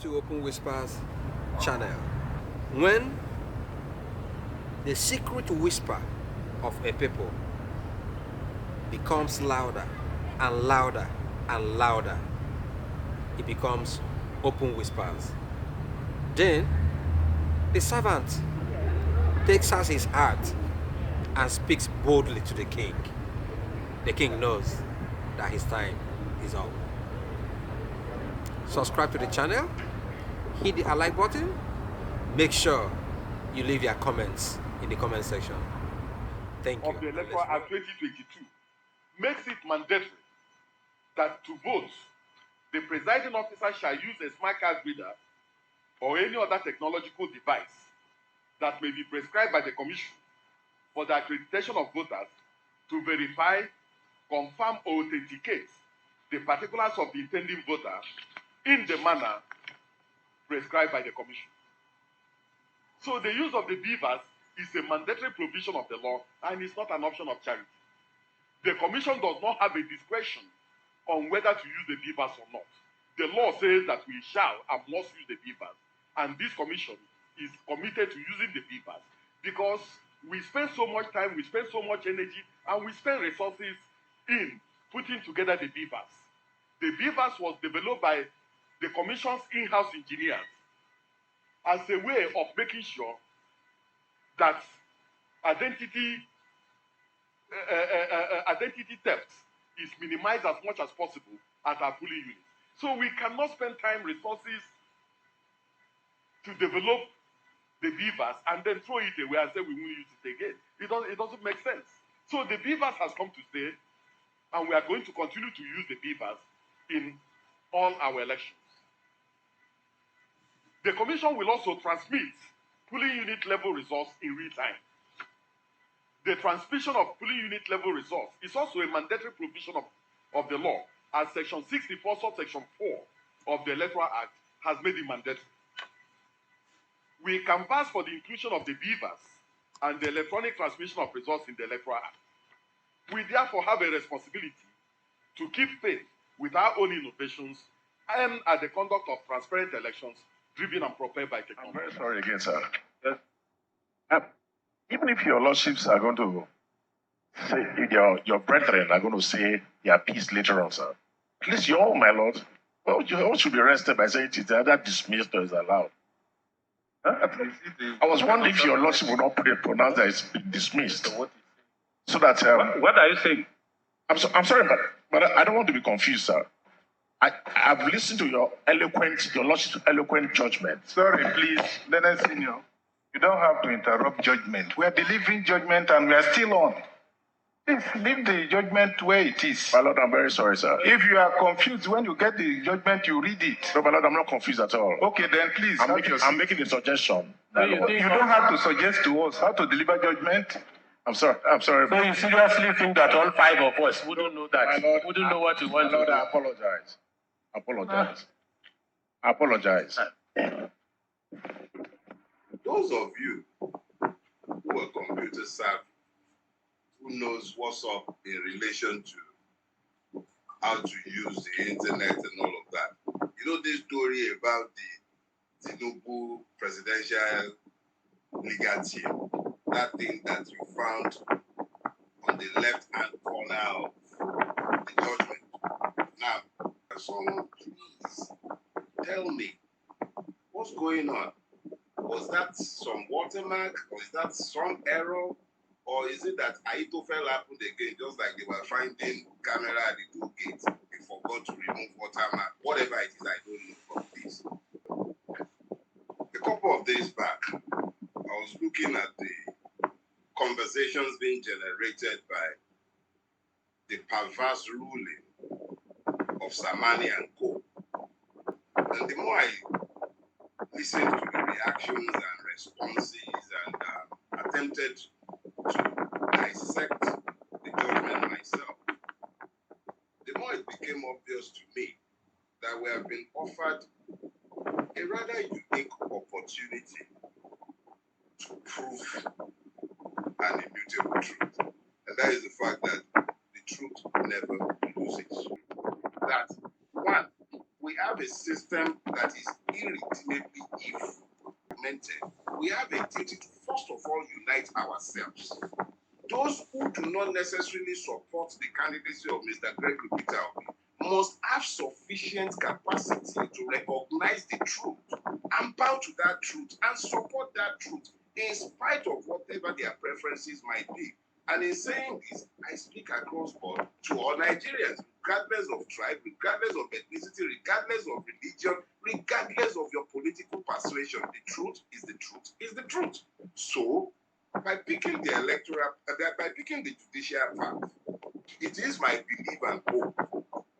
to Open Whispers channel. When the secret whisper of a people becomes louder and louder and louder, it becomes open whispers. Then the servant takes out his heart and speaks boldly to the king. The king knows that his time is up. Subscribe to the channel, hit the like button, make sure you leave your comments in the comment section. Thank you. Of the Electoral Act 2022 makes it mandatory that to vote, the presiding officer shall use a smart card reader or any other technological device that may be prescribed by the Commission for the accreditation of voters to verify, confirm, or authenticate the particulars of the intending voter in the manner prescribed by the Commission. So the use of the beavers is a mandatory provision of the law and is not an option of charity. The Commission does not have a discretion on whether to use the beavers or not. The law says that we shall and must use the beavers, and this Commission is committed to using the beavers because we spend so much time, we spend so much energy, and we spend resources in putting together the beavers. The beavers was developed by the Commission's in-house engineers as a way of making sure that identity theft is minimized as much as possible at our polling units. So we cannot spend time, resources to develop the beavers and then throw it away and say we won't use it again. It doesn't make sense. So the beavers has come to stay, and we are going to continue to use the beavers in all our elections. The Commission will also transmit polling unit level results in real time. The transmission of polling unit level results is also a mandatory provision of the law, as Section 64, subsection 4 of the Electoral Act has made it mandatory. We canvass for the inclusion of the beavers and the electronic transmission of results in the Electoral Act. We therefore have a responsibility to keep faith with our own innovations and at the conduct of transparent elections driven and propelled by technology. I'm very sorry again, sir. Yes. Even if your lordships are going to say, your brethren are going to say their piece later on, sir, at least you all, my lord, well, you all should be arrested by saying it's either dismissed or is allowed. Huh? I was wondering if your lordship would not pronounce that it's been dismissed. So that... what are you saying? I'm sorry, but I don't want to be confused, sir. I've listened to your lordship's eloquent judgment. Sorry, please, Leonard Senior. You don't have to interrupt judgment. We are delivering judgment and we are still on. Please leave the judgment where it is. My lord, I'm very sorry, sir. If you are confused, when you get the judgment, you read it. No, my lord, I'm not confused at all. Okay, then please. I'm making a suggestion. You don't have to suggest to us how to deliver judgment. I'm sorry. So you seriously think that all five of us wouldn't know that? My lord, wouldn't know what you want my lord, to do? I apologize. Those of you who are computer savvy, who knows what's up in relation to how to use the internet and all of that. You know this story about the Tinubu presidential legal team, that thing that you found on the left-hand corner of the judgment. Now, someone please tell me what's going on. Was that some watermark, or is that some error, or is it that Aitofel happened again, just like they were finding camera at the toll gate, they forgot to remove watermark, whatever it is, I don't know from this. A couple of days back, I was looking at the conversations being generated by the perverse ruling of Samani and Co. And the more I listened to the reactions and responses and attempted to dissect the judgment myself, the more it became obvious to me that we have been offered a rather unique opportunity to prove an immutable truth. And that is the fact that the truth never loses. That, one, we have a system that is irredeemably fragmented. We have a duty to first of all unite ourselves. Those who do not necessarily support the candidacy of Mr. Gregory Peter Obi must have sufficient capacity to recognize the truth and bow to that truth and support that truth in spite of whatever their preferences might be. And in saying this, I speak across board to all Nigerians, regardless of tribe, regardless of ethnicity, regardless of religion, regardless of your political persuasion. The truth is the truth is the truth. So, by picking the judicial path, it is my belief and hope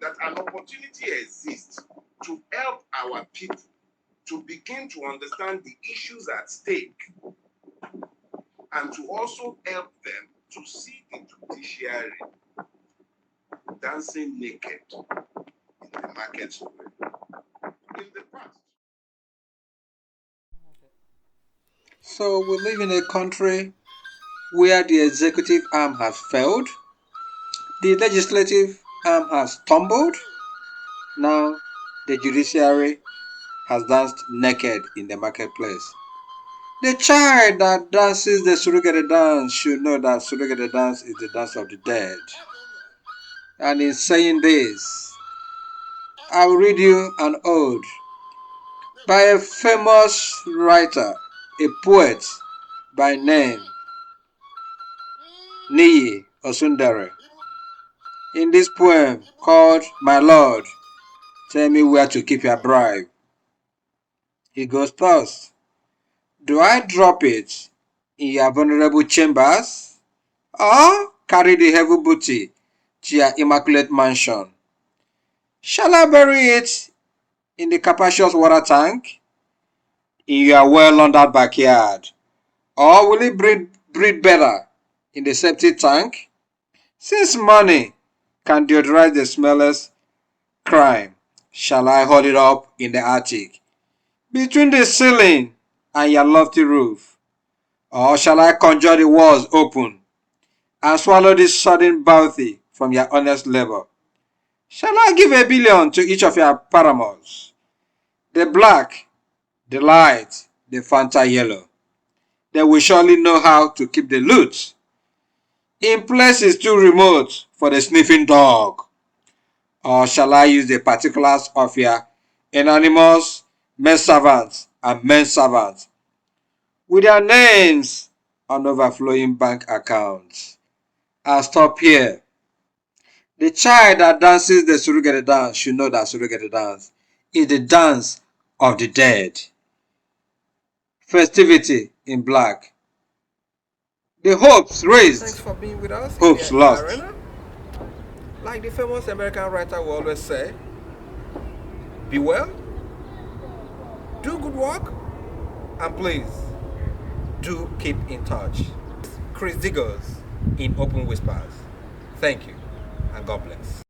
that an opportunity exists to help our people to begin to understand the issues at stake and to also help them to see the judiciary dancing naked in the market square. In the past. So we live in a country where the executive arm has failed, the legislative arm has stumbled, now the judiciary has danced naked in the marketplace. The child that dances the surrogate dance should know that surrogate dance is the dance of the dead. And in saying this, I will read you an ode by a famous writer, a poet by name Niyi Osundere. In this poem called My Lord, Tell Me Where to Keep Your Bribe, it goes thus: do I drop it in your vulnerable chambers, or carry the heavy booty to your immaculate mansion? Shall I bury it in the capacious water tank in your well-laundered backyard, or will it breed better in the septic tank? Since money can deodorize the smallest crime, shall I hold it up in the attic between the ceiling and your lofty roof? Or shall I conjure the walls open and swallow this sudden bounty from your honest labor? Shall I give $1 billion to each of your paramours? The black, the light, the Fanta yellow. They will surely know how to keep the loot in places too remote for the sniffing dog. Or shall I use the particulars of your anonymous men servants and men servants with their names on overflowing bank accounts? I'll stop here. The child that dances the surrogate dance should know that surrogate dance is the dance of the dead. Festivity in black. The hopes raised, Thanks for being with us hopes in the lost. arena. Like the famous American writer will always say, be well, do good work, and please do keep in touch. Chris Diggers in Open Whispers. Thank you, and God bless.